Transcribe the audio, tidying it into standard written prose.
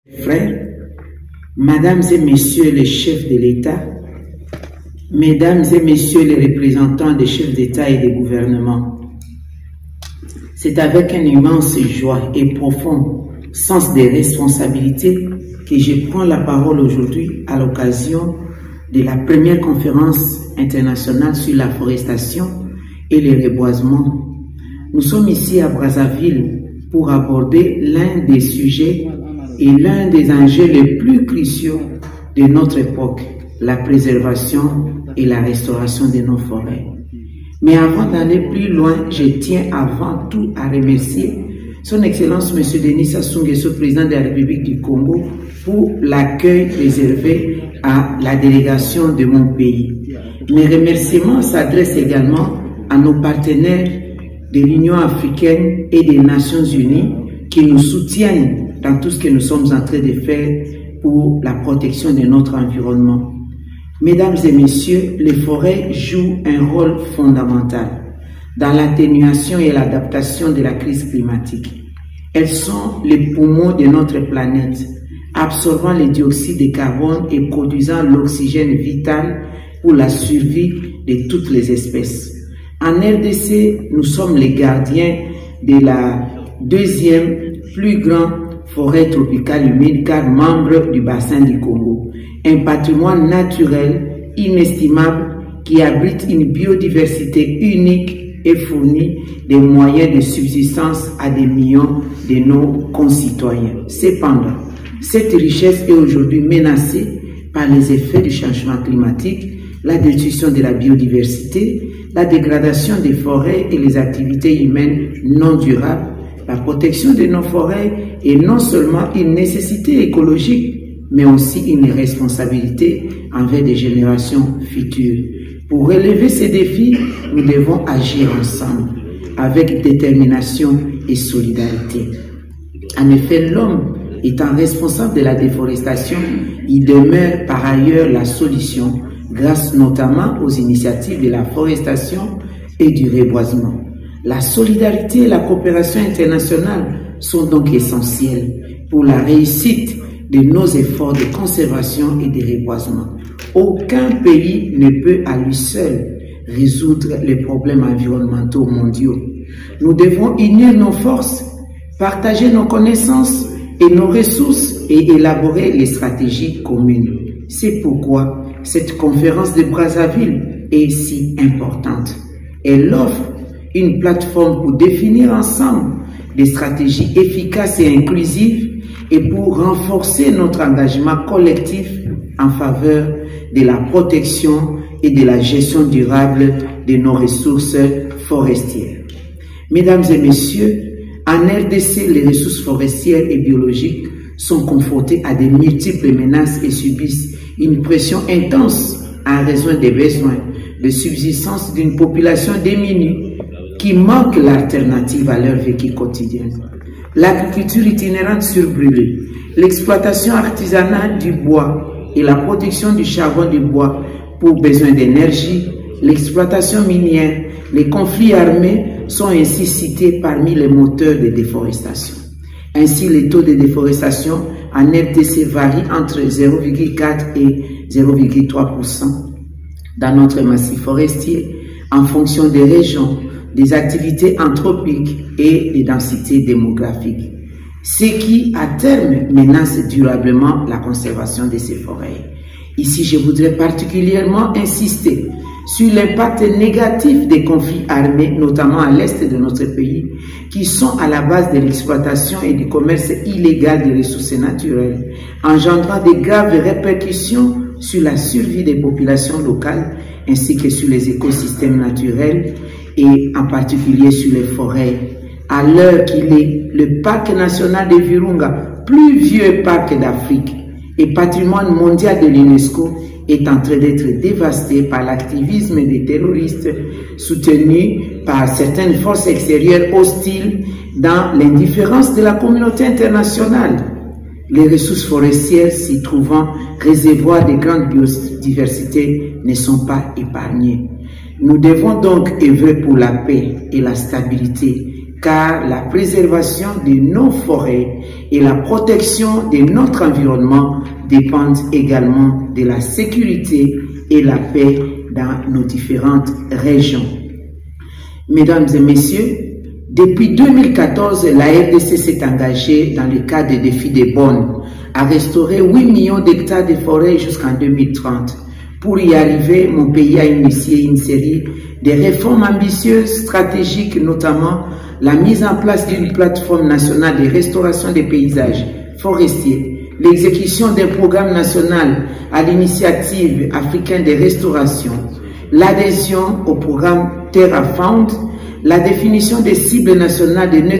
Frères, Mesdames et Messieurs les chefs de l'État, Mesdames et Messieurs les représentants des chefs d'État et des gouvernements, c'est avec une immense joie et profond sens des responsabilités que je prends la parole aujourd'hui à l'occasion de la première conférence internationale sur la forestation et le reboisement. Nous sommes ici à Brazzaville pour aborder l'un des sujets et l'un des enjeux les plus cruciaux de notre époque, la préservation et la restauration de nos forêts. Mais avant d'aller plus loin, je tiens avant tout à remercier Son Excellence M. Denis Sassou Nguesso, président de la République du Congo, pour l'accueil réservé à la délégation de mon pays. Mes remerciements s'adressent également à nos partenaires de l'Union africaine et des Nations unies qui nous soutiennent dans tout ce que nous sommes en train de faire pour la protection de notre environnement. Mesdames et messieurs, les forêts jouent un rôle fondamental dans l'atténuation et l'adaptation de la crise climatique. Elles sont les poumons de notre planète, absorbant le dioxyde de carbone et produisant l'oxygène vital pour la survie de toutes les espèces. En RDC, nous sommes les gardiens de la deuxième plus grande forêt tropicale humide car membre du bassin du Congo, un patrimoine naturel inestimable qui abrite une biodiversité unique et fournit des moyens de subsistance à des millions de nos concitoyens. Cependant, cette richesse est aujourd'hui menacée par les effets du changement climatique, la destruction de la biodiversité, la dégradation des forêts et les activités humaines non durables. La protection de nos forêts est non seulement une nécessité écologique, mais aussi une responsabilité envers des générations futures. Pour relever ces défis, nous devons agir ensemble, avec détermination et solidarité. En effet, l'homme étant responsable de la déforestation, il demeure par ailleurs la solution, grâce notamment aux initiatives de la forestation et du reboisement. La solidarité et la coopération internationale sont donc essentielles pour la réussite de nos efforts de conservation et de reboisement. Aucun pays ne peut à lui seul résoudre les problèmes environnementaux mondiaux. Nous devons unir nos forces, partager nos connaissances et nos ressources et élaborer les stratégies communes. C'est pourquoi cette conférence de Brazzaville est si importante. Elle offre une plateforme pour définir ensemble des stratégies efficaces et inclusives et pour renforcer notre engagement collectif en faveur de la protection et de la gestion durable de nos ressources forestières. Mesdames et messieurs, en RDC, les ressources forestières et biologiques sont confrontées à de multiples menaces et subissent une pression intense en raison des besoins de subsistance d'une population démunie qui manque l'alternative à leur vécu quotidien. L'agriculture itinérante surbrûlée, l'exploitation artisanale du bois et la production du charbon du bois pour besoin d'énergie, l'exploitation minière, les conflits armés sont ainsi cités parmi les moteurs de déforestation. Ainsi, les taux de déforestation en RDC varient entre 0,4 et 0,3% dans notre massif forestier en fonction des régions, des activités anthropiques et des densités démographiques, ce qui, à terme, menace durablement la conservation de ces forêts. Ici, je voudrais particulièrement insister sur l'impact négatif des conflits armés, notamment à l'est de notre pays, qui sont à la base de l'exploitation et du commerce illégal des ressources naturelles, engendrant de graves répercussions sur la survie des populations locales ainsi que sur les écosystèmes naturels et en particulier sur les forêts. À l'heure qu'il est, le parc national de Virunga, plus vieux parc d'Afrique et patrimoine mondial de l'UNESCO, est en train d'être dévasté par l'activisme des terroristes soutenus par certaines forces extérieures hostiles dans l'indifférence de la communauté internationale. Les ressources forestières s'y trouvant réservoirs de grande biodiversité ne sont pas épargnées. Nous devons donc œuvrer pour la paix et la stabilité, car la préservation de nos forêts et la protection de notre environnement dépendent également de la sécurité et la paix dans nos différentes régions. Mesdames et messieurs, depuis 2014, la RDC s'est engagée dans le cadre des défis des Bonn à restaurer 8 millions d'hectares de forêts jusqu'en 2030. Pour y arriver, mon pays a initié une série de réformes ambitieuses, stratégiques, notamment la mise en place d'une plateforme nationale de restauration des paysages forestiers, l'exécution d'un programme national à l'initiative africaine de restauration, l'adhésion au programme TerraFound, la définition des cibles nationales de